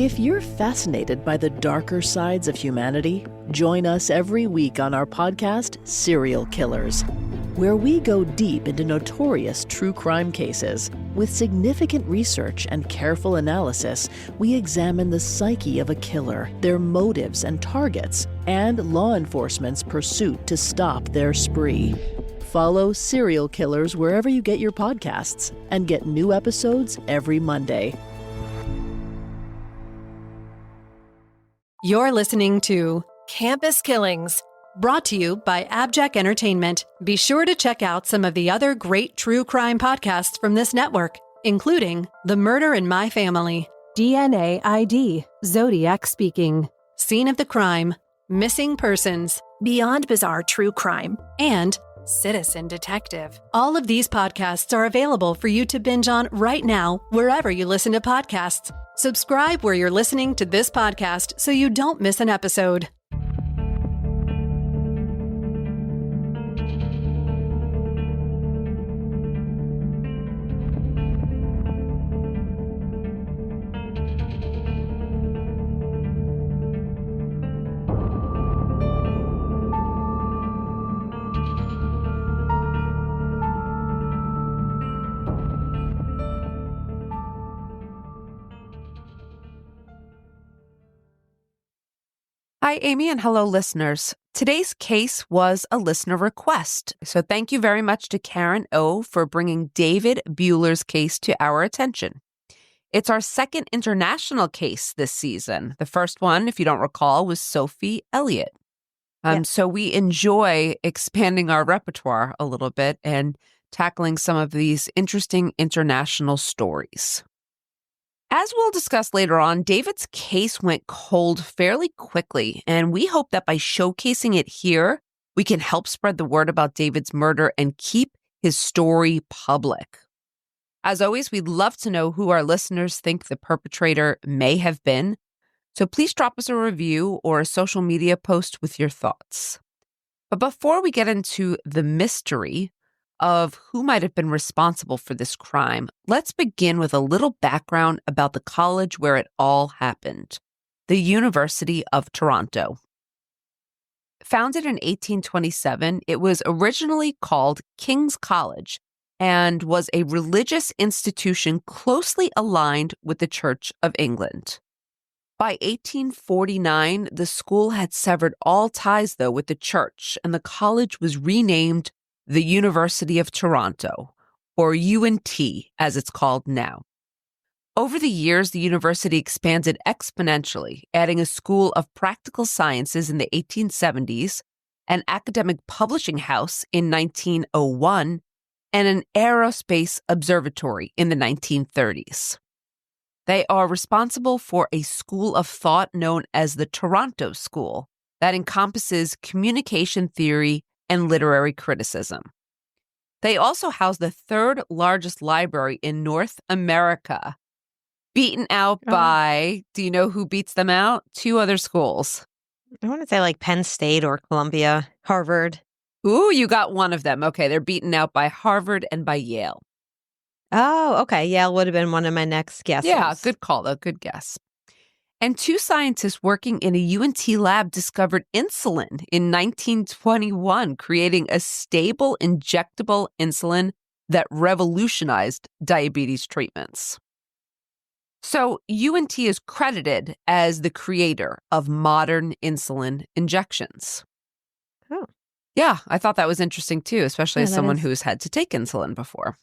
If you're fascinated by the darker sides of humanity, join us every week on our podcast, Serial Killers, where we go deep into notorious true crime cases. With significant research and careful analysis, we examine the psyche of a killer, their motives and targets, and law enforcement's pursuit to stop their spree. Follow Serial Killers wherever you get your podcasts and get new episodes every Monday. You're listening to Campus Killings, brought to you by AbJack Entertainment. Be sure to check out some of the other great true crime podcasts from this network, including The Murder in My Family, DNA ID, Zodiac Speaking, Scene of the Crime, Missing Persons, Beyond Bizarre True Crime, and Citizen Detective. All of these podcasts are available for you to binge on right now, wherever you listen to podcasts. Subscribe where you're listening to this podcast so you don't miss an episode. Hi, Amy, and hello, listeners. Today's case was a listener request, so thank you very much to Karen O. for bringing David Bueller's case to our attention. It's our second international case this season. The first one, if you don't recall, was Sophie Elliott. So we enjoy expanding our repertoire a little bit and tackling some of these interesting international stories. As we'll discuss later on, David's case went cold fairly quickly, and we hope that by showcasing it here, we can help spread the word about David's murder and keep his story public. As always, we'd love to know who our listeners think the perpetrator may have been, so please drop us a review or a social media post with your thoughts. But before we get into the mystery of who might have been responsible for this crime, let's begin with a little background about the college where it all happened, the University of Toronto. Founded in 1827, it was originally called King's College and was a religious institution closely aligned with the Church of England. By 1849, the school had severed all ties, though, with the church, and the college was renamed the University of Toronto, or UNT as it's called now. Over the years, the university expanded exponentially, adding a school of practical sciences in the 1870s, an academic publishing house in 1901, and an aerospace observatory in the 1930s. They are responsible for a school of thought known as the Toronto School that encompasses communication theory and literary criticism. They also house the third largest library in North America, beaten out by, do you know who beats them out? Two other schools. I want to say like Penn State or Columbia, Harvard. Ooh, you got one of them. Okay, they're beaten out by Harvard and by Yale. Oh, okay. Yale would have been one of my next guesses. Yeah, good call though. Good guess. And two scientists working in a UNT lab discovered insulin in 1921, creating a stable injectable insulin that revolutionized diabetes treatments. So UNT is credited as the creator of modern insulin injections. Oh. Yeah, I thought that was interesting too, especially as someone who's had to take insulin before.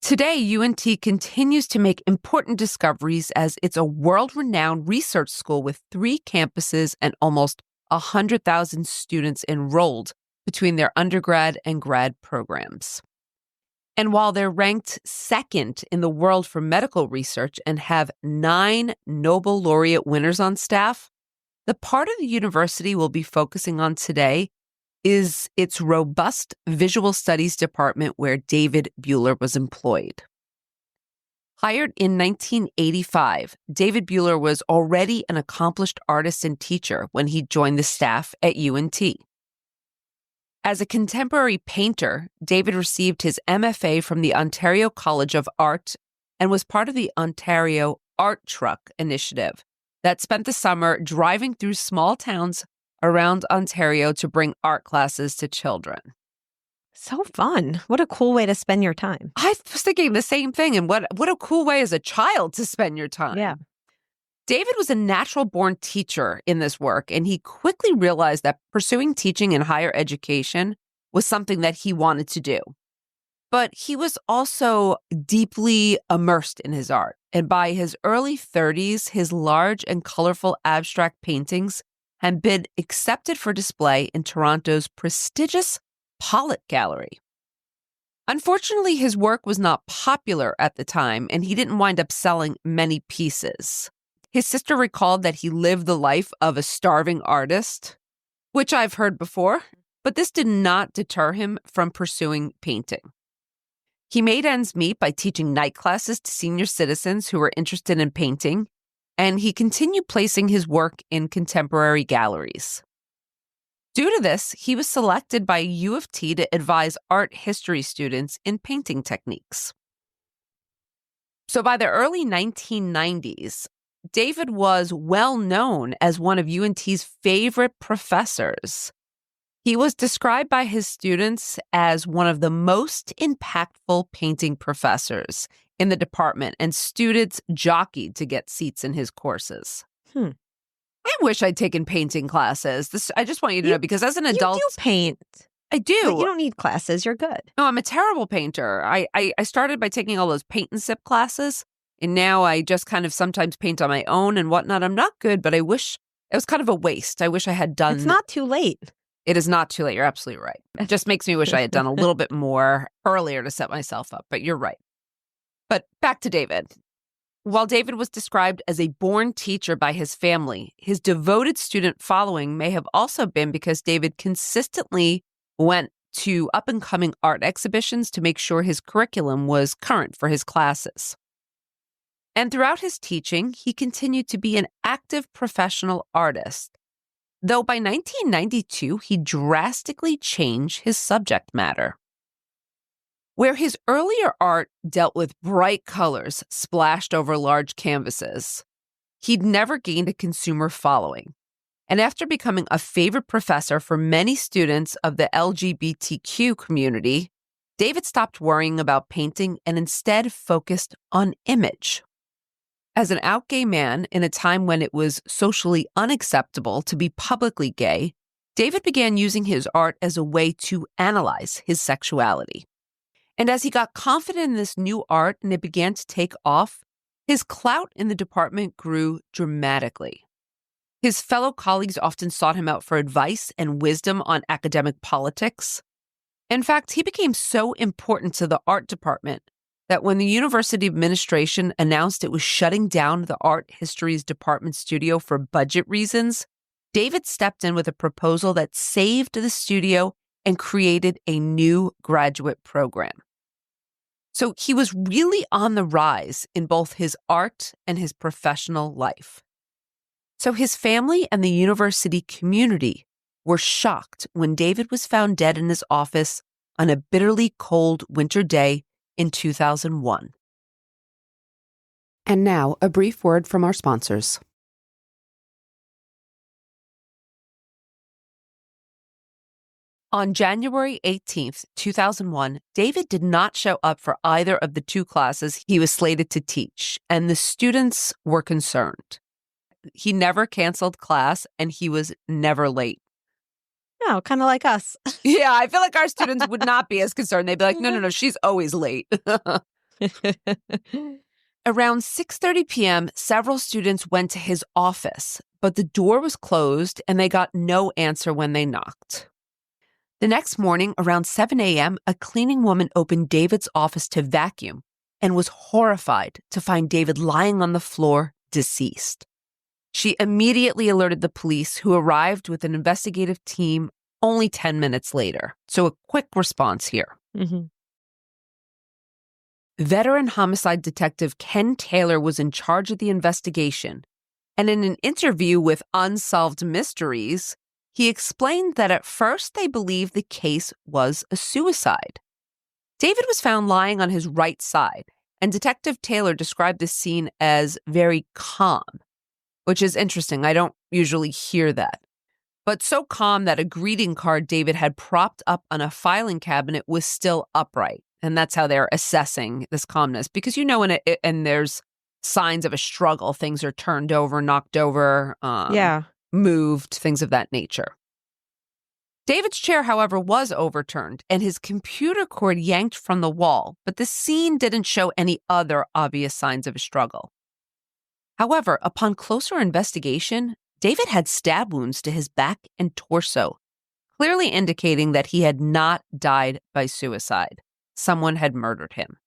Today, UNT continues to make important discoveries as it's a world-renowned research school with 3 campuses and almost 100,000 students enrolled between their undergrad and grad programs. And while they're ranked second in the world for medical research and have 9 Nobel laureate winners on staff, the part of the university we'll be focusing on today is its robust visual studies department where David Bueller was employed. Hired in 1985, David Bueller was already an accomplished artist and teacher when he joined the staff at UNT. As a contemporary painter, David received his MFA from the Ontario College of Art and was part of the Ontario Art Truck initiative that spent the summer driving through small towns around Ontario to bring art classes to children. So fun. What a cool way to spend your time. I was thinking the same thing, and what a cool way as a child to spend your time. Yeah. David was a natural-born teacher in this work, and he quickly realized that pursuing teaching in higher education was something that he wanted to do. But he was also deeply immersed in his art, and by his early 30s, his large and colorful abstract paintings had been accepted for display in Toronto's prestigious Pollock Gallery. Unfortunately, his work was not popular at the time, and he didn't wind up selling many pieces. His sister recalled that he lived the life of a starving artist, which I've heard before, but this did not deter him from pursuing painting. He made ends meet by teaching night classes to senior citizens who were interested in painting, and he continued placing his work in contemporary galleries. Due to this, he was selected by U of T to advise art history students in painting techniques. So by the early 1990s, David was well known as one of UNT's favorite professors. He was described by his students as one of the most impactful painting professors in the department, and students jockeyed to get seats in his courses. I wish I'd taken painting classes. I just want you to know, because as an adult, You do paint. I do. But you don't need classes. You're good. No, I'm a terrible painter. I started by taking all those paint and sip classes, and now I just kind of sometimes paint on my own and whatnot. I'm not good, but I wish it was kind of a waste. I wish I had done. It's not too late. It is not too late. You're absolutely right. It just makes me wish I had done a little bit more earlier to set myself up, but you're right. But back to David. While David was described as a born teacher by his family, his devoted student following may have also been because David consistently went to up-and-coming art exhibitions to make sure his curriculum was current for his classes. And throughout his teaching, he continued to be an active professional artist, though by 1992, he drastically changed his subject matter. Where his earlier art dealt with bright colors splashed over large canvases, he'd never gained a consumer following. And after becoming a favorite professor for many students of the LGBTQ community, David stopped worrying about painting and instead focused on image. As an out gay man in a time when it was socially unacceptable to be publicly gay, David began using his art as a way to analyze his sexuality. And as he got confident in this new art and it began to take off, his clout in the department grew dramatically. His fellow colleagues often sought him out for advice and wisdom on academic politics. In fact, he became so important to the art department that when the university administration announced it was shutting down the art histories department studio for budget reasons, David stepped in with a proposal that saved the studio and created a new graduate program. So he was really on the rise in both his art and his professional life. So his family and the university community were shocked when David was found dead in his office on a bitterly cold winter day in 2001. And now, a brief word from our sponsors. On January 18th, 2001, David did not show up for either of the two classes he was slated to teach, and the students were concerned. He never canceled class, and he was never late. No, kind of like us. Yeah, I feel like our students would not be as concerned. They'd be like, no, she's always late. Around 6:30 p.m., several students went to his office, but the door was closed, and they got no answer when they knocked. The next morning, around 7 a.m., a cleaning woman opened David's office to vacuum and was horrified to find David lying on the floor, deceased. She immediately alerted the police, who arrived with an investigative team only 10 minutes later. So a quick response here. Mm-hmm. Veteran homicide detective Ken Taylor was in charge of the investigation, and in an interview with Unsolved Mysteries, he explained that at first they believed the case was a suicide. David was found lying on his right side, And Detective Taylor described this scene as very calm, which is interesting. I don't usually hear that. But so calm that a greeting card David had propped up on a filing cabinet was still upright. And that's how they're assessing this calmness. Because and there's signs of a struggle. Things are turned over, knocked over, moved, things of that nature. David's chair, however, was overturned and his computer cord yanked from the wall, but the scene didn't show any other obvious signs of a struggle. However, upon closer investigation, David had stab wounds to his back and torso, clearly indicating that he had not died by suicide. Someone had murdered him.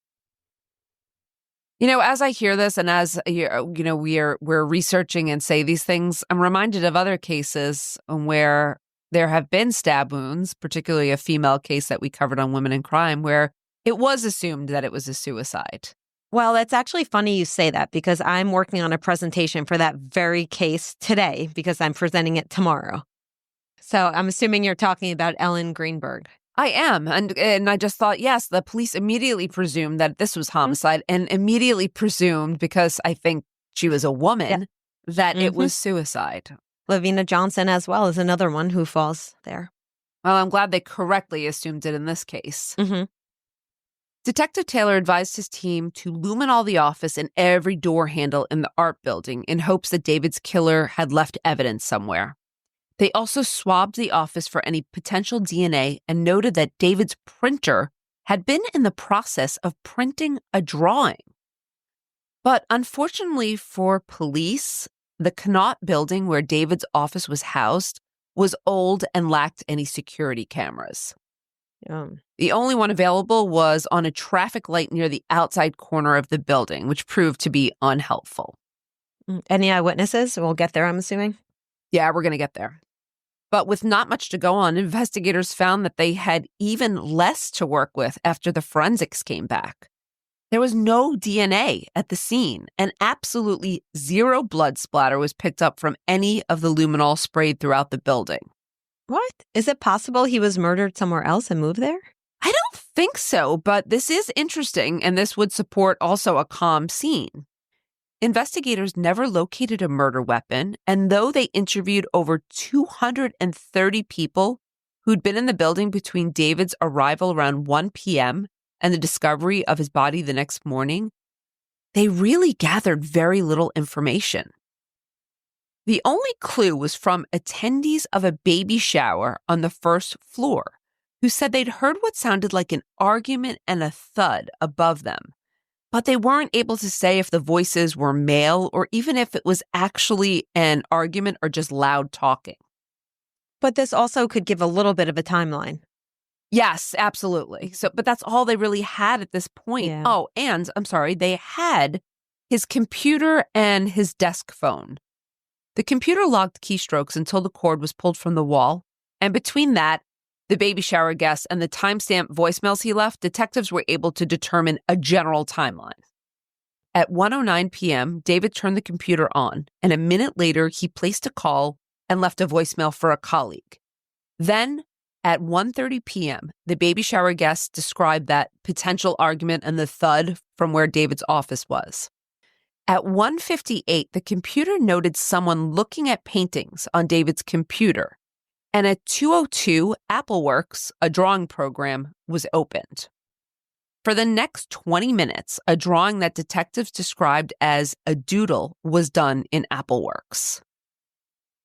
As I hear this and as we're researching and say these things, I'm reminded of other cases where there have been stab wounds, particularly a female case that we covered on Women in Crime, where it was assumed that it was a suicide. Well, it's actually funny you say that because I'm working on a presentation for that very case today because I'm presenting it tomorrow. So I'm assuming you're talking about Ellen Greenberg. I am. And I just thought, yes, the police immediately presumed that this was homicide and immediately presumed, because I think she was a woman, that it was suicide. Lavina Johnson as well is another one who falls there. Well, I'm glad they correctly assumed it in this case. Mm-hmm. Detective Taylor advised his team to luminol the office and every door handle in the art building in hopes that David's killer had left evidence somewhere. They also swabbed the office for any potential DNA and noted that David's printer had been in the process of printing a drawing. But unfortunately for police, the Connaught building where David's office was housed was old and lacked any security cameras. The only one available was on a traffic light near the outside corner of the building, which proved to be unhelpful. Any eyewitnesses? We'll get there, I'm assuming. Yeah, we're going to get there. But with not much to go on, investigators found that they had even less to work with after the forensics came back. There was no DNA at the scene, and absolutely zero blood splatter was picked up from any of the luminol sprayed throughout the building. What? Is it possible he was murdered somewhere else and moved there? I don't think so, but this is interesting, and this would support also a calm scene. Investigators never located a murder weapon, and though they interviewed over 230 people who'd been in the building between David's arrival around 1 p.m. and the discovery of his body the next morning, they really gathered very little information. The only clue was from attendees of a baby shower on the first floor, who said they'd heard what sounded like an argument and a thud above them. But they weren't able to say if the voices were male or even if it was actually an argument or just loud talking. But this also could give a little bit of a timeline. Yes, absolutely. But that's all they really had at this point. Yeah. Oh, and I'm sorry, they had his computer and his desk phone. The computer logged keystrokes until the cord was pulled from the wall. And between that, the baby shower guest, and the timestamp voicemails he left, detectives were able to determine a general timeline. At 1:09 p.m., David turned the computer on, and a minute later, he placed a call and left a voicemail for a colleague. Then, at 1:30 p.m., the baby shower guest described that potential argument and the thud from where David's office was. At 1:58, the computer noted someone looking at paintings on David's computer. And at 2:02, AppleWorks, a drawing program, was opened. For the next 20 minutes, a drawing that detectives described as a doodle was done in AppleWorks.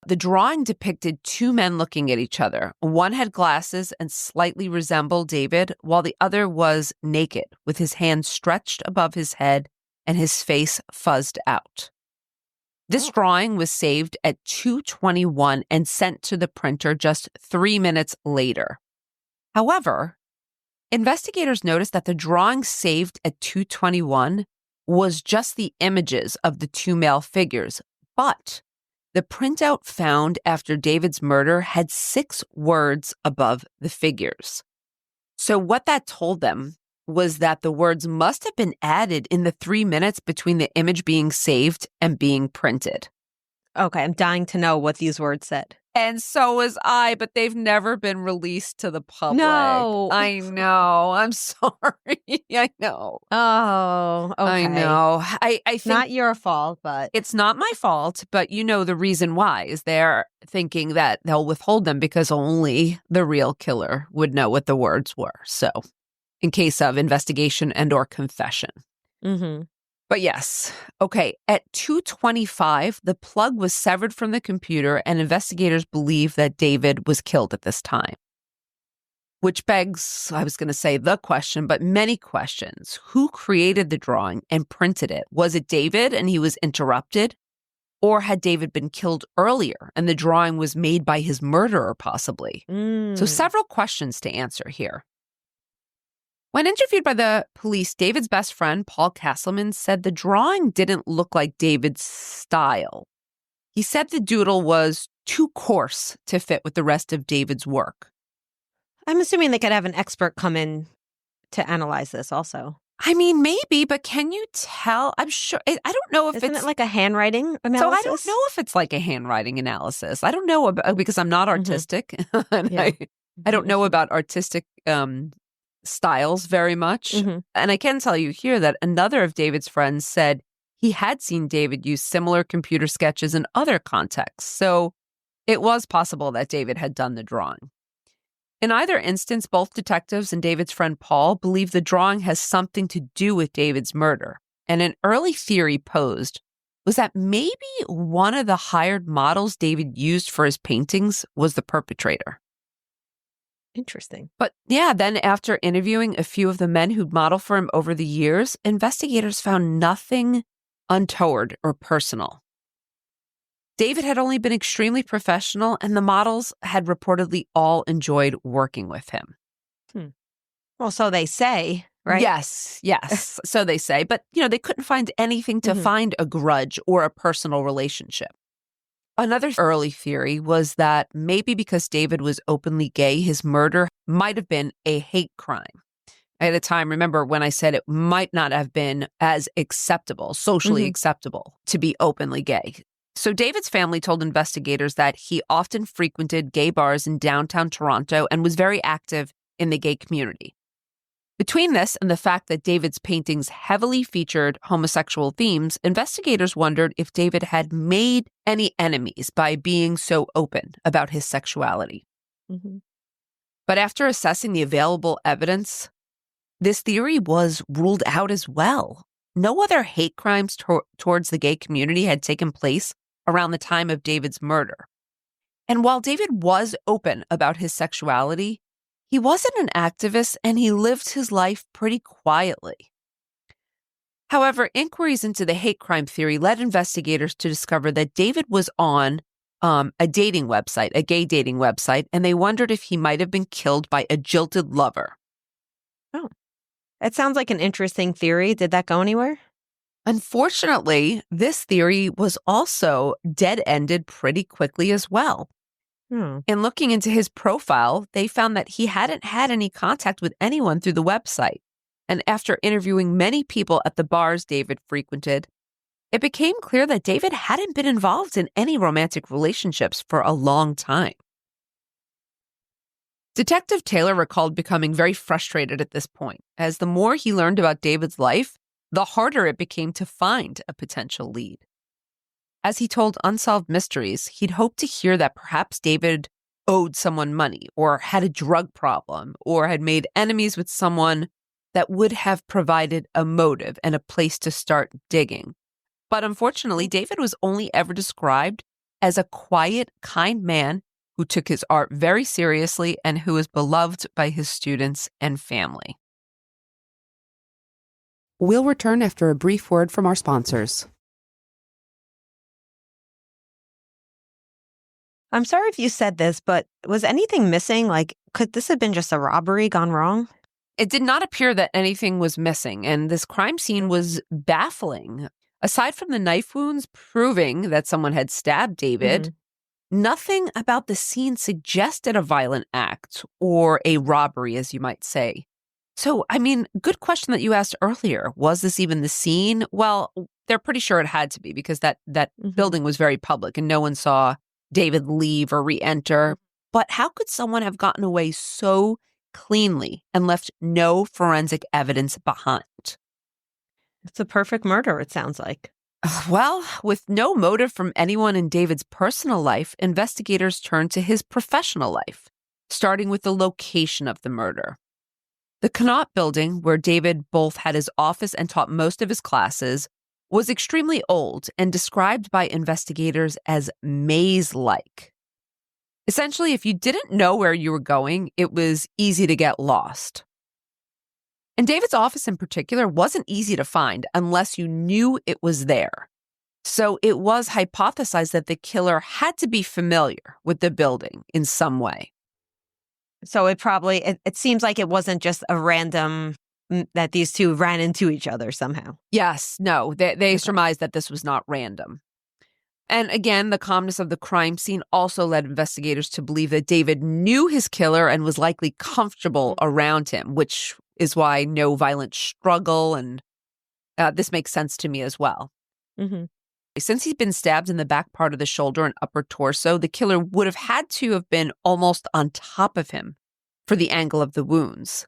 The drawing depicted two men looking at each other. One had glasses and slightly resembled David, while the other was naked, with his hands stretched above his head and his face fuzzed out. This drawing was saved at 2:21 and sent to the printer just 3 minutes later. However, investigators noticed that the drawing saved at 2:21 was just the images of the two male figures, but the printout found after David's murder had 6 words above the figures. So what that told them was that the words must have been added in the 3 minutes between the image being saved and being printed. Okay, I'm dying to know what these words said. And so was I, but they've never been released to the public. No. I know. I'm sorry. I know. Oh, okay. I know. I think Not your fault, but it's not my fault, but you know the reason why is they're thinking that they'll withhold them because only the real killer would know what the words were. So, in case of investigation and or confession. mm-hmm. But yes. Okay. At 2:25, the plug was severed from the computer, and investigators believe that David was killed at this time. Which begs, I was going to say the question, but many questions. Who created the drawing and printed it? Was it David and he was interrupted? Or had David been killed earlier and the drawing was made by his murderer, possibly? So several questions to answer here. When interviewed by the police, David's best friend, Paul Castleman, said the drawing didn't look like David's style. He said the doodle was too coarse to fit with the rest of David's work. I'm assuming they could have an expert come in to analyze this also. I mean, maybe, but can you tell? I'm sure. I don't know if Isn't it's it like a handwriting analysis? So I don't know if it's like a handwriting analysis. I don't know about, because I'm not artistic. And Yeah. I don't know about artistic styles very much. Mhm. And I can tell you here that another of David's friends said he had seen David use similar computer sketches in other contexts. So it was possible that David had done the drawing. In either instance, both detectives and David's friend Paul believe the drawing has something to do with David's murder. And an early theory posed was that maybe one of the hired models David used for his paintings was the perpetrator. Interesting. But yeah, then after interviewing a few of the men who'd modeled for him over the years, investigators found nothing untoward or personal. David had only been extremely professional, and the models had reportedly all enjoyed working with him. Well, so they say, right? Yes. So they say. But, they couldn't find anything to find a grudge or a personal relationship. Another early theory was that maybe because David was openly gay, his murder might have been a hate crime. At a time, remember when I said it might not have been as acceptable, socially acceptable, to be openly gay. So David's family told investigators that he often frequented gay bars in downtown Toronto and was very active in the gay community. Between this and the fact that David's paintings heavily featured homosexual themes, investigators wondered if David had made any enemies by being so open about his sexuality. But after assessing the available evidence, this theory was ruled out as well. No other hate crimes towards the gay community had taken place around the time of David's murder. And while David was open about his sexuality, he wasn't an activist and he lived his life pretty quietly. However, inquiries into the hate crime theory led investigators to discover that David was on a dating website, a gay dating website, and they wondered if he might have been killed by a jilted lover. Oh, it sounds like an interesting theory. Did that go anywhere? Unfortunately, this theory was also dead-ended pretty quickly as well. In looking into his profile, they found that he hadn't had any contact with anyone through the website. And after interviewing many people at the bars David frequented, it became clear that David hadn't been involved in any romantic relationships for a long time. Detective Taylor recalled becoming very frustrated at this point, as the more he learned about David's life, the harder it became to find a potential lead. As he told Unsolved Mysteries, he'd hoped to hear that perhaps David owed someone money or had a drug problem or had made enemies with someone that would have provided a motive and a place to start digging. But unfortunately, David was only ever described as a quiet, kind man who took his art very seriously and who was beloved by his students and family. We'll return after a brief word from our sponsors. I'm sorry if you said this, but was anything missing? Like, could this have been just a robbery gone wrong? It did not appear that anything was missing, and this crime scene was baffling. Aside from the knife wounds proving that someone had stabbed David, nothing about the scene suggested a violent act or a robbery, as you might say. So, I mean, good question that you asked earlier. Was this even the scene? Well, they're pretty sure it had to be because that building was very public and no one saw David leave or re-enter. But how could someone have gotten away so cleanly and left no forensic evidence behind? It's a perfect murder, it sounds like. Well, with no motive from anyone in David's personal life, investigators turned to his professional life, starting with the location of the murder. The Connaught building, where David both had his office and taught most of his classes, was extremely old and described by investigators as maze-like. Essentially, if you didn't know where you were going, it was easy to get lost. And David's office in particular wasn't easy to find unless you knew it was there. So it was hypothesized that the killer had to be familiar with the building in some way. So it seems like it wasn't just a random that these two ran into each other somehow. Yes, no, they surmised that this was not random. And again, the calmness of the crime scene also led investigators to believe that David knew his killer and was likely comfortable around him, which is why no violent struggle, and this makes sense to me as well. Mm-hmm. Since he'd been stabbed in the back part of the shoulder and upper torso, the killer would have had to have been almost on top of him for the angle of the wounds.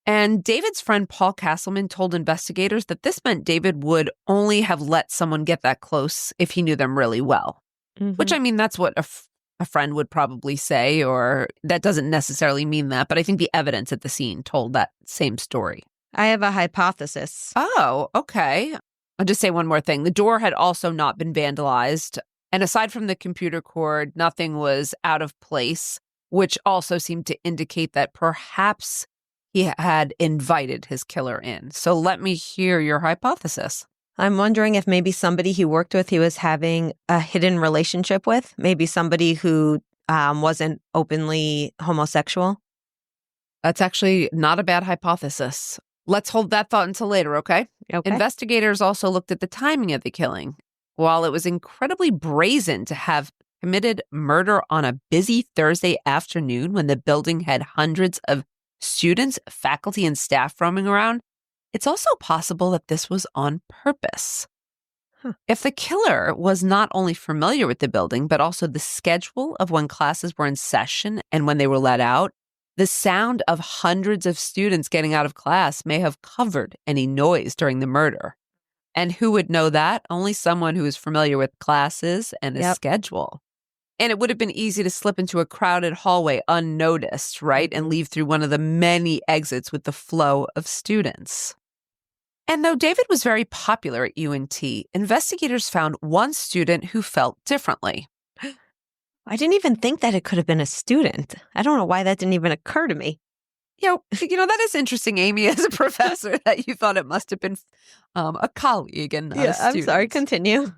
And David's friend Paul Castleman told investigators that this meant David would only have let someone get that close if he knew them really well. Mm-hmm. Which, I mean, that's what a friend would probably say, or that doesn't necessarily mean that, but I think the evidence at the scene told that same story. I have a hypothesis. Oh, okay. I'll just say one more thing. The door had also not been vandalized, and aside from the computer cord, nothing was out of place, which also seemed to indicate that perhaps he had invited his killer in. So let me hear your hypothesis. I'm wondering if maybe somebody he worked with, he was having a hidden relationship with, maybe somebody who wasn't openly homosexual. That's actually not a bad hypothesis. Let's hold that thought until later, okay? Okay. Investigators also looked at the timing of the killing. While it was incredibly brazen to have committed murder on a busy Thursday afternoon when the building had hundreds of students, faculty, and staff roaming around, it's also possible that this was on purpose. If the killer was not only familiar with the building, but also the schedule of when classes were in session and when they were let out, the sound of hundreds of students getting out of class may have covered any noise during the murder. And who would know that? Only someone who is familiar with classes and a schedule. And it would have been easy to slip into a crowded hallway unnoticed, right? And leave through one of the many exits with the flow of students. And though David was very popular at UNT, investigators found one student who felt differently. I didn't even think that it could have been a student. I don't know why that didn't even occur to me. You know, that is interesting, Amy, as a professor, that you thought it must have been a colleague and not a student. I'm sorry, continue.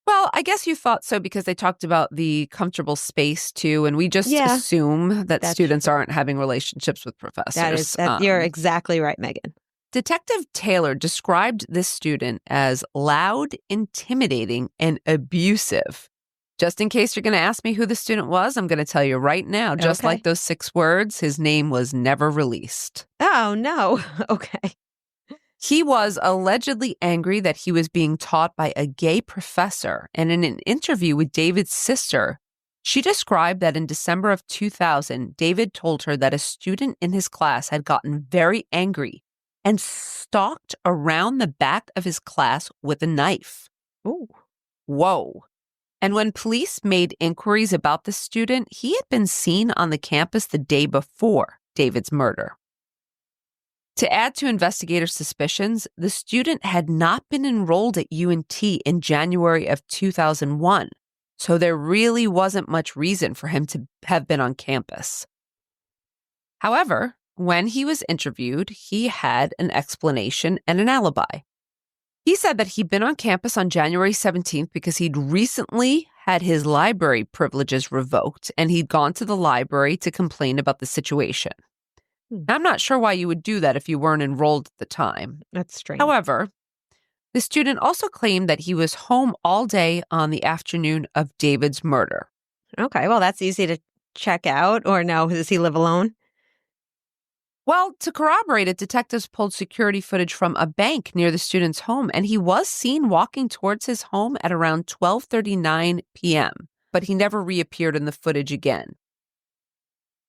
Well, I guess you thought so because they talked about the comfortable space too, and we just assume that students aren't having relationships with professors. You're exactly right, Megan. Detective Taylor described this student as loud, intimidating, and abusive. Just in case you're going to ask me who the student was, I'm going to tell you right now, just like those 6 words, his name was never released. Oh, no. Okay. He was allegedly angry that he was being taught by a gay professor, and in an interview with David's sister, she described that in December of 2000, David told her that a student in his class had gotten very angry and stalked around the back of his class with a knife. Ooh. Whoa. And when police made inquiries about the student, he had been seen on the campus the day before David's murder. To add to investigators' suspicions, the student had not been enrolled at UNT in January of 2001, so there really wasn't much reason for him to have been on campus. However, when he was interviewed, he had an explanation and an alibi. He said that he'd been on campus on January 17th because he'd recently had his library privileges revoked, and he'd gone to the library to complain about the situation. I'm not sure why you would do that if you weren't enrolled at the time. That's strange. However, the student also claimed that he was home all day on the afternoon of David's murder. Okay, well, that's easy to check out. Or no, does he live alone? Well, to corroborate it, detectives pulled security footage from a bank near the student's home, and he was seen walking towards his home at around 12:39 p.m. but he never reappeared in the footage again.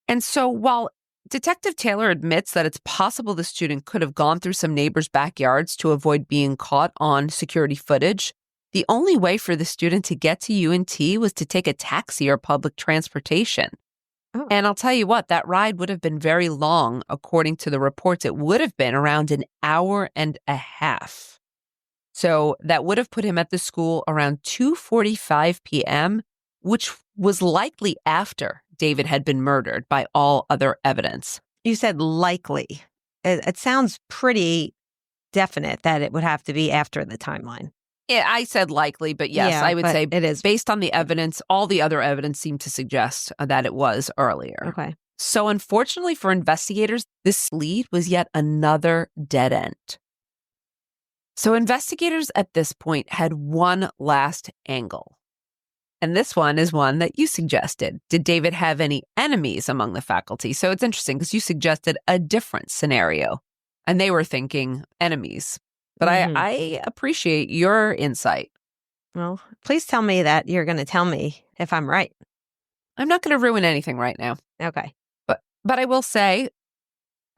And so while Detective Taylor admits that it's possible the student could have gone through some neighbors' backyards to avoid being caught on security footage, the only way for the student to get to UNT was to take a taxi or public transportation. Oh. And I'll tell you what, that ride would have been very long. According to the reports, it would have been around an hour and a half. So that would have put him at the school around 2:45 p.m., which was likely after David had been murdered by all other evidence. You said likely. It sounds pretty definite that it would have to be after the timeline. Yeah, I said likely, but yes, Yeah, I would but say it is. based on the evidence, all the other evidence seemed to suggest that it was earlier. Okay. So unfortunately for investigators, this lead was yet another dead end. So investigators at this point had one last angle. And this one is one that you suggested. Did David have any enemies among the faculty? So it's interesting because you suggested a different scenario, and they were thinking enemies. But I appreciate your insight. Well, please tell me that you're going to tell me if I'm right. I'm not going to ruin anything right now. Okay. But I will say,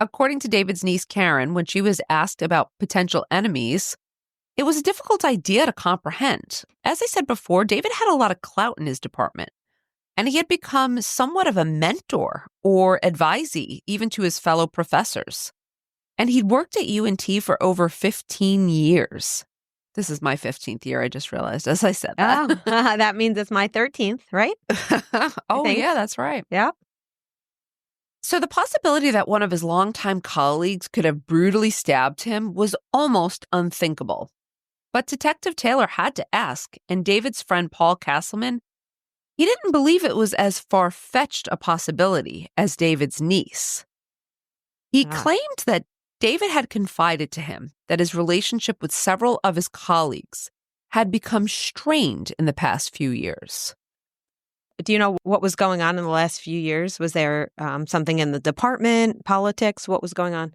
according to David's niece, Karen, when she was asked about potential enemies, it was a difficult idea to comprehend. As I said before, David had a lot of clout in his department, and he had become somewhat of a mentor or advisee even to his fellow professors. And he'd worked at UNT for over 15 years. This is my 15th year, I just realized, as I said that. Oh, that means it's my 13th, right? Oh, yeah, that's right. Yeah. So the possibility that one of his longtime colleagues could have brutally stabbed him was almost unthinkable. But Detective Taylor had to ask, and David's friend Paul Castleman, he didn't believe it was as far-fetched a possibility as David's niece. He claimed that David had confided to him that his relationship with several of his colleagues had become strained in the past few years. Do you know what was going on in the last few years? Was there something in the department, politics? What was going on?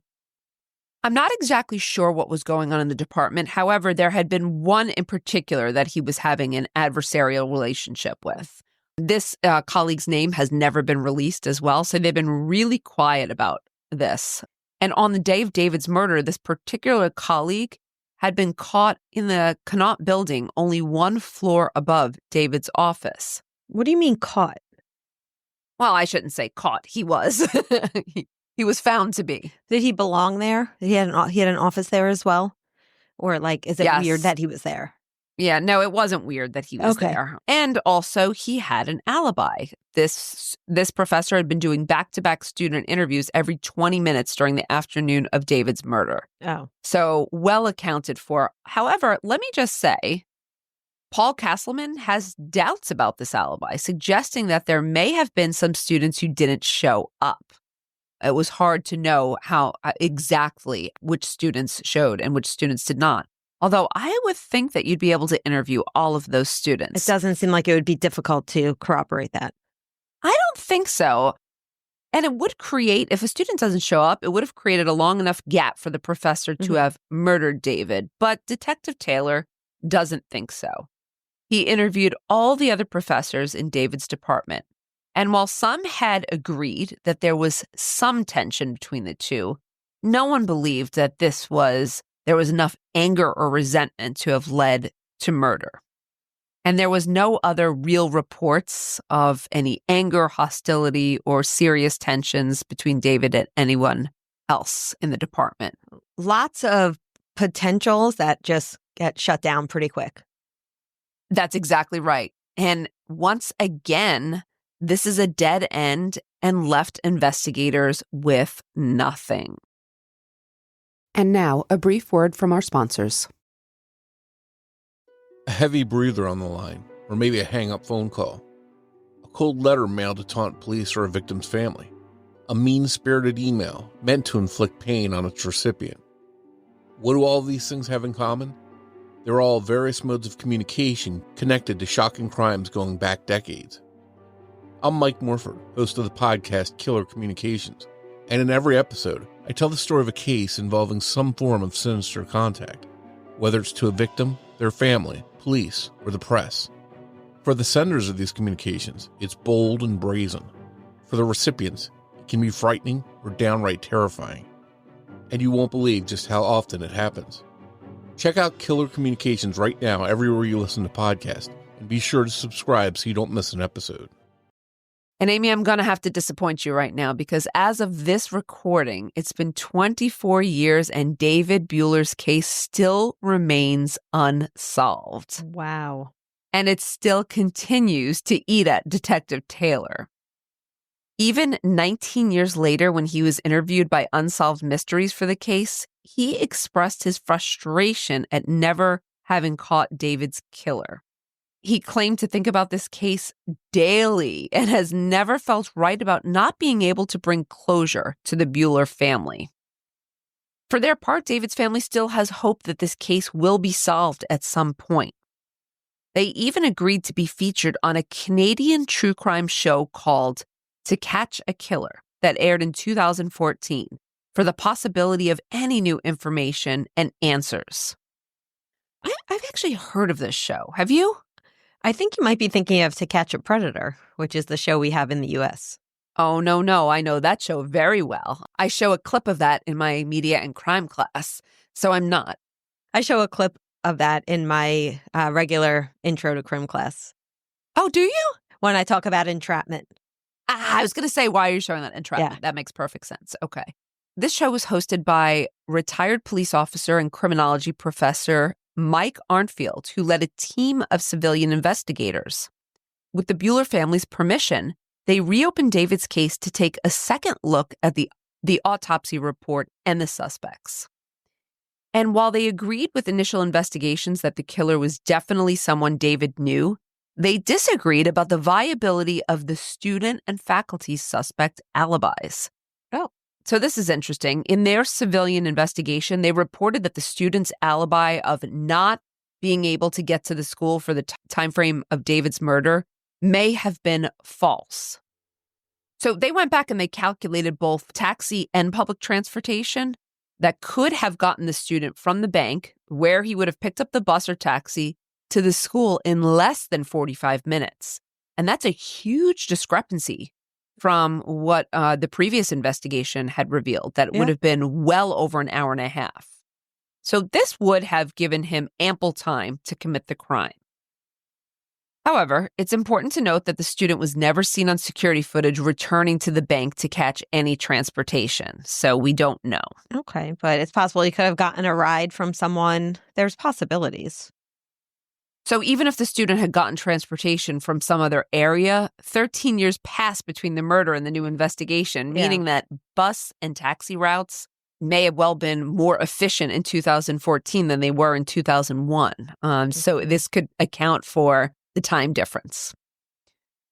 I'm not exactly sure what was going on in the department. However, there had been one in particular that he was having an adversarial relationship with. This colleague's name has never been released as well, so they've been really quiet about this. And on the day of David's murder, this particular colleague had been caught in the Connaught building only one floor above David's office. What do you mean caught? Well, I shouldn't say caught. He was. He was found to be. Did he belong there? He had an office there as well? Or like, is it weird that he was there? Yeah, no, it wasn't weird that he was there. And also, he had an alibi. This professor had been doing back-to-back student interviews every 20 minutes during the afternoon of David's murder. Oh. So well accounted for. However, let me just say, Paul Castleman has doubts about this alibi, suggesting that there may have been some students who didn't show up. It was hard to know how exactly which students showed and which students did not. Although I would think that you'd be able to interview all of those students. It doesn't seem like it would be difficult to corroborate that. I don't think so. And it would create, if a student doesn't show up, it would have created a long enough gap for the professor to have murdered David. But Detective Taylor doesn't think so. He interviewed all the other professors in David's department. And while some had agreed that there was some tension between the two, no one believed that there was enough anger or resentment to have led to murder. And there was no other real reports of any anger, hostility, or serious tensions between David and anyone else in the department. Lots of potentials that just get shut down pretty quick. That's exactly right. And once again, this is a dead end and left investigators with nothing. And now, a brief word from our sponsors. A heavy breather on the line, or maybe a hang-up phone call. A cold letter mailed to taunt police or a victim's family. A mean-spirited email meant to inflict pain on its recipient. What do all these things have in common? They're all various modes of communication connected to shocking crimes going back decades. I'm Mike Morford, host of the podcast Killer Communications, and in every episode, I tell the story of a case involving some form of sinister contact, whether it's to a victim, their family, police, or the press. For the senders of these communications, it's bold and brazen. For the recipients, it can be frightening or downright terrifying. And you won't believe just how often it happens. Check out Killer Communications right now everywhere you listen to podcasts, and be sure to subscribe so you don't miss an episode. And Amy, I'm going to have to disappoint you right now because as of this recording, it's been 24 years and David Bueller's case still remains unsolved. Wow. And it still continues to eat at Detective Taylor. Even 19 years later, when he was interviewed by Unsolved Mysteries for the case, he expressed his frustration at never having caught David's killer. He claimed to think about this case daily and has never felt right about not being able to bring closure to the Bueller family. For their part, David's family still has hope that this case will be solved at some point. They even agreed to be featured on a Canadian true crime show called To Catch a Killer that aired in 2014 for the possibility of any new information and answers. I've actually heard of this show. Have you? I think you might be thinking of To Catch a Predator, which is the show we have in the U.S. Oh, no. I know that show very well. I show a clip of that in my media and crime class, so I'm not. I show a clip of that in my regular intro to crim class. Oh, do you? When I talk about entrapment. I was going to say, why are you showing that entrapment? Yeah. That makes perfect sense. Okay. This show was hosted by retired police officer and criminology professor Mike Arnfield, who led a team of civilian investigators. With the Bueller family's permission, they reopened David's case to take a second look at the autopsy report and the suspects. And while they agreed with initial investigations that the killer was definitely someone David knew, they disagreed about the viability of the student and faculty suspect alibis. Oh. So this is interesting. In their civilian investigation, they reported that the student's alibi of not being able to get to the school for the time frame of David's murder may have been false. So they went back and they calculated both taxi and public transportation that could have gotten the student from the bank, where he would have picked up the bus or taxi, to the school in less than 45 minutes. And that's a huge discrepancy from what the previous investigation had revealed, that it would have been well over an hour and a half. So this would have given him ample time to commit the crime. However, it's important to note that the student was never seen on security footage returning to the bank to catch any transportation, so we don't know. Okay, but it's possible he could have gotten a ride from someone. There's possibilities. So even if the student had gotten transportation from some other area, 13 years passed between the murder and the new investigation, meaning that bus and taxi routes may have well been more efficient in 2014 than they were in 2001. So this could account for the time difference.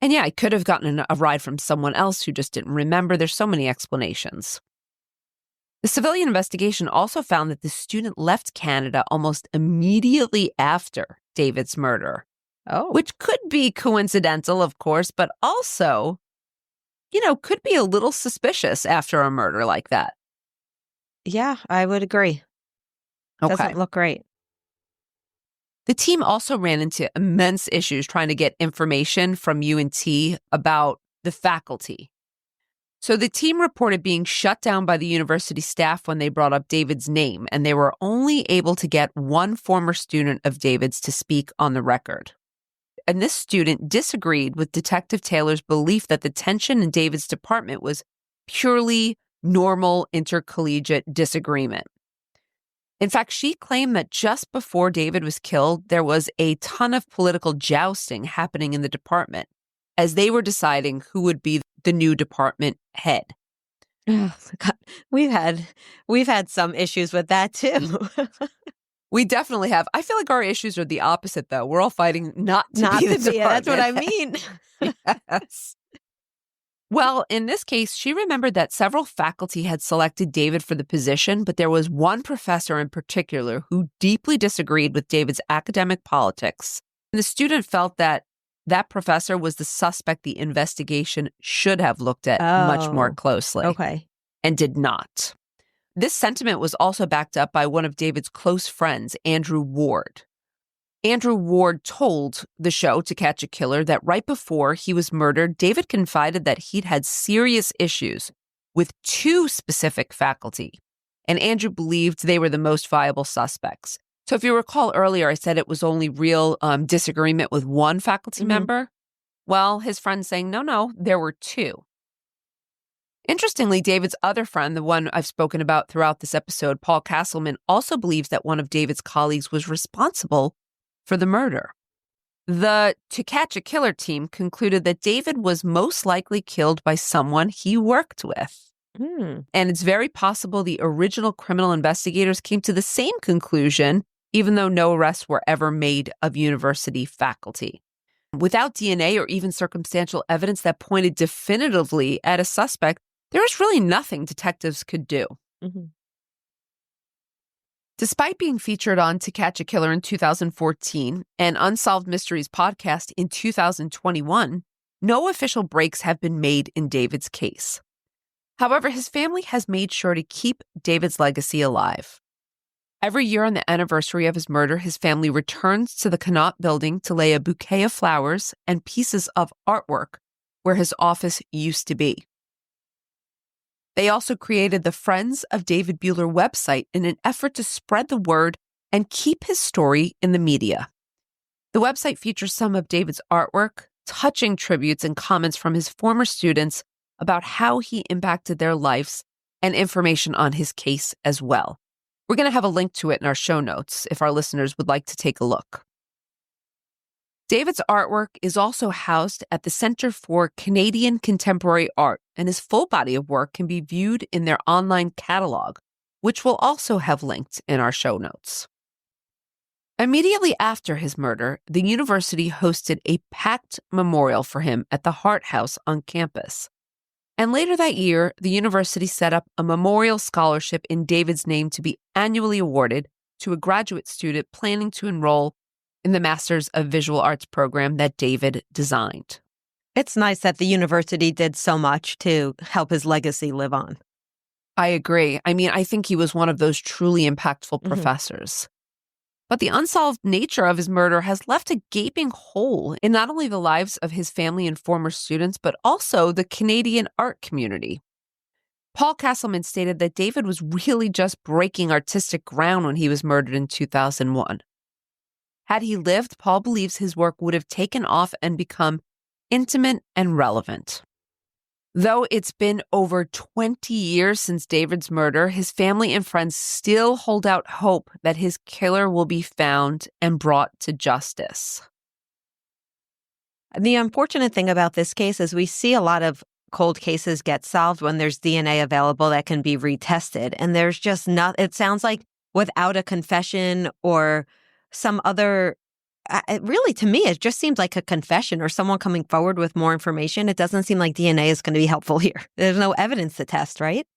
And I could have gotten a ride from someone else who just didn't remember. There's so many explanations. The civilian investigation also found that the student left Canada almost immediately after David's murder. Oh. Which could be coincidental, of course, but also, could be a little suspicious after a murder like that. Yeah, I would agree. Okay. Doesn't look great. The team also ran into immense issues trying to get information from UNT about the faculty. So the team reported being shut down by the university staff when they brought up David's name, and they were only able to get one former student of David's to speak on the record. And this student disagreed with Detective Taylor's belief that the tension in David's department was purely normal intercollegiate disagreement. In fact, she claimed that just before David was killed, there was a ton of political jousting happening in the department as they were deciding who would be the new department head. Oh, God. We've had some issues with that too. We definitely have. I feel like our issues are the opposite, though. We're all fighting not to be the department. That's what I mean. Yes. Well, in this case, she remembered that several faculty had selected David for the position, but there was one professor in particular who deeply disagreed with David's academic politics. And the student felt that that professor was the suspect the investigation should have looked at much more closely. Okay. And did not. This sentiment was also backed up by one of David's close friends, Andrew Ward. Andrew Ward told the show To Catch a Killer that right before he was murdered, David confided that he'd had serious issues with 2 specific faculty, and Andrew believed they were the most viable suspects. So if you recall earlier, I said it was only real disagreement with 1 faculty member. Well, his friend's saying, no, there were 2. Interestingly, David's other friend, the one I've spoken about throughout this episode, Paul Castleman, also believes that one of David's colleagues was responsible for the murder. The To Catch a Killer team concluded that David was most likely killed by someone he worked with. And it's very possible the original criminal investigators came to the same conclusion, even though no arrests were ever made of university faculty. Without DNA or even circumstantial evidence that pointed definitively at a suspect, there was really nothing detectives could do. Despite being featured on To Catch a Killer in 2014 and Unsolved Mysteries podcast in 2021, no official breaks have been made in David's case. However, his family has made sure to keep David's legacy alive. Every year on the anniversary of his murder, his family returns to the Connaught building to lay a bouquet of flowers and pieces of artwork where his office used to be. They also created the Friends of David Buehler website in an effort to spread the word and keep his story in the media. The website features some of David's artwork, touching tributes and comments from his former students about how he impacted their lives, and information on his case as well. We're going to have a link to it in our show notes if our listeners would like to take a look. David's artwork is also housed at the Center for Canadian Contemporary Art, and his full body of work can be viewed in their online catalog, which we'll also have linked in our show notes. Immediately after his murder, the university hosted a packed memorial for him at the Hart House on campus. And later that year, the university set up a memorial scholarship in David's name to be annually awarded to a graduate student planning to enroll in the Masters of Visual Arts program that David designed. It's nice that the university did so much to help his legacy live on. I agree. I mean, I think he was one of those truly impactful professors. But the unsolved nature of his murder has left a gaping hole in not only the lives of his family and former students, but also the Canadian art community. Paul Castleman stated that David was really just breaking artistic ground when he was murdered in 2001. Had he lived, Paul believes his work would have taken off and become intimate and relevant. Though it's been over 20 years since David's murder, his family and friends still hold out hope that his killer will be found and brought to justice. The unfortunate thing about this case is we see a lot of cold cases get solved when there's DNA available that can be retested. And there's just not, it sounds like without a confession or some other, really to me, it just seems like a confession or someone coming forward with more information. It doesn't seem like DNA is going to be helpful here. There's no evidence to test, right?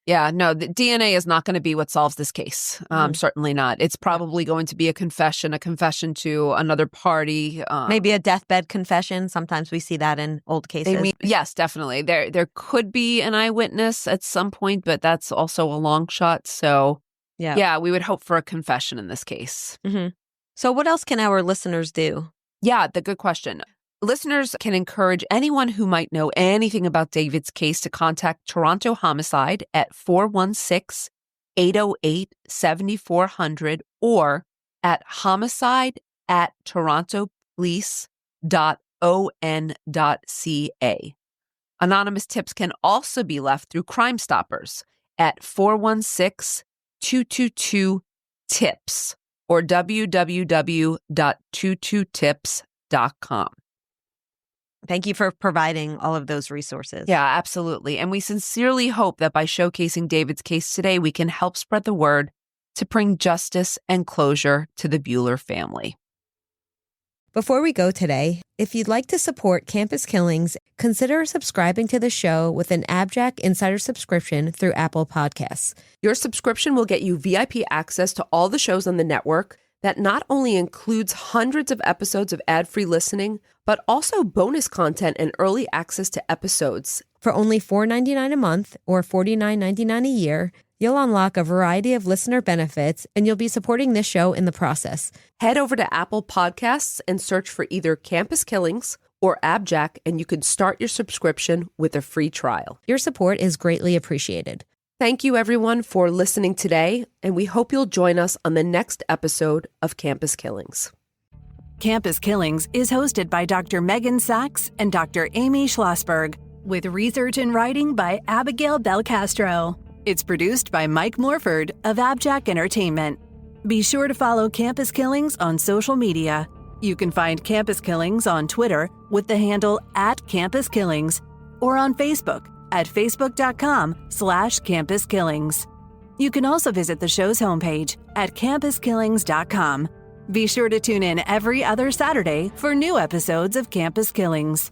Yeah, no, the DNA is not going to be what solves this case. Certainly not. It's probably going to be a confession to another party. Maybe a deathbed confession. Sometimes we see that in old cases. Yes, definitely. There could be an eyewitness at some point, but that's also a long shot. So yeah, we would hope for a confession in this case. So what else can our listeners do? Yeah, the good question. Listeners can encourage anyone who might know anything about David's case to contact Toronto Homicide at 416-808-7400 or at homicide@torontopolice.on.ca. Anonymous tips can also be left through Crime Stoppers at 416-222-TIPS or www.22tips.com. Thank you for providing all of those resources. Yeah, absolutely. And we sincerely hope that by showcasing David's case today, we can help spread the word to bring justice and closure to the Buehler family. Before we go today, if you'd like to support Campus Killings, consider subscribing to the show with an AbJack Insider subscription through Apple Podcasts. Your subscription will get you VIP access to all the shows on the network. That not only includes hundreds of episodes of ad-free listening, but also bonus content and early access to episodes. For only $4.99 a month or $49.99 a year, You'll unlock a variety of listener benefits, and you'll be supporting this show in the process. Head over to Apple Podcasts and search for either Campus Killings or AbJack, and you can start your subscription with a free trial. Your support is greatly appreciated. Thank you, everyone, for listening today, and we hope you'll join us on the next episode of Campus Killings. Campus Killings is hosted by Dr. Megan Sachs and Dr. Amy Schlossberg, with research and writing by Abigail Belcastro. It's produced by Mike Morford of AbJack Entertainment. Be sure to follow Campus Killings on social media. You can find Campus Killings on Twitter with the handle @CampusKillings or on Facebook at facebook.com/Campus Killings. You can also visit the show's homepage at campuskillings.com. Be sure to tune in every other Saturday for new episodes of Campus Killings.